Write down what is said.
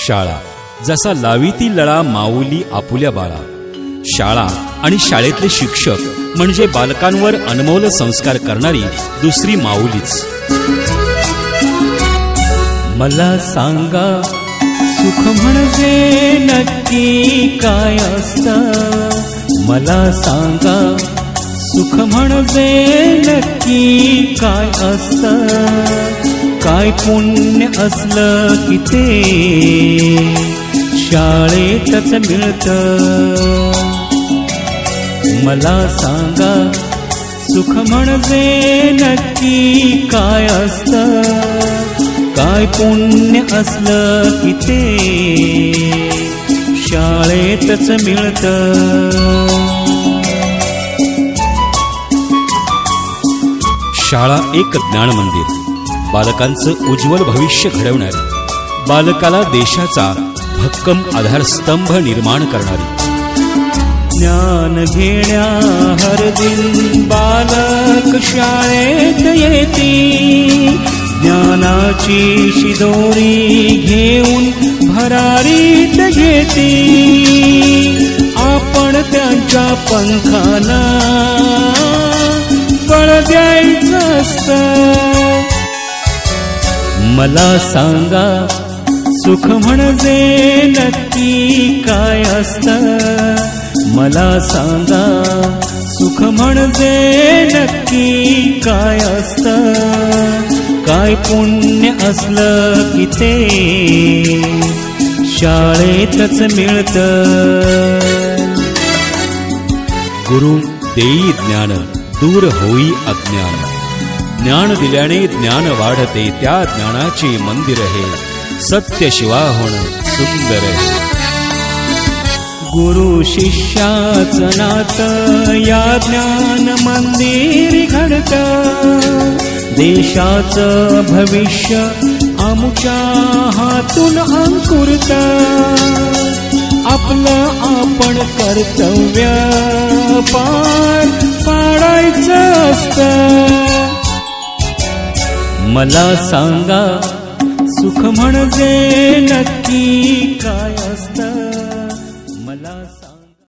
शाळा जसा लावी ती लळा माऊली आपुल्या बाळा. शाळा आणि शाळेतले शिक्षक म्हणजे बालकांवर अनमोल संस्कार करणारी दुसरी माऊलीच. मला सांगा सुख म्हणजे नक्की काय असतं. मला सांगा सुख म्हणजे नक्की काय असतं. काय पुण्य असलं की ते शाळेतच मिळतं. मला सांगा सुख म्हणजे नक्की काय असतं. काय पुण्य असलं की ते शाळेतच मिळतं. शाळा एक ज्ञान मंदिर, बालकांचं उज्ज्वल भविष्य घडवणारी, बालकाला देशाचा भक्कम आधारस्तंभ निर्माण करणारी. ज्ञान घेण्या हर दिन बालक शाळेत येती. ज्ञानाची शिदोरी घेऊन भरारीत घेती. आपण त्यांच्या पंखाला बळ द्यायचं असतं. मला सांगा सुख म्हणजे नक्की काय असतं. मला सांगा सुख म्हणजे नक्की काय असतं. काय पुण्य असलं की ते शाळेतच मिळतं. गुरु देई ज्ञान दूर होई अज्ञान. ज्ञान दिल्याने ज्ञान वाढते, त्या ज्ञानाचे मंदिर हे सत्य शिवाहून सुंदर हे. गुरु शिष्याचं नातं या ज्ञान मंदिर घडतं. देशाचं भविष्य आमच्या हातून अंकुरतं. आपलं आपण कर्तव्य पार पाडायचं असतं. मला सांगा सुख म्हणजे नक्की काय असतं.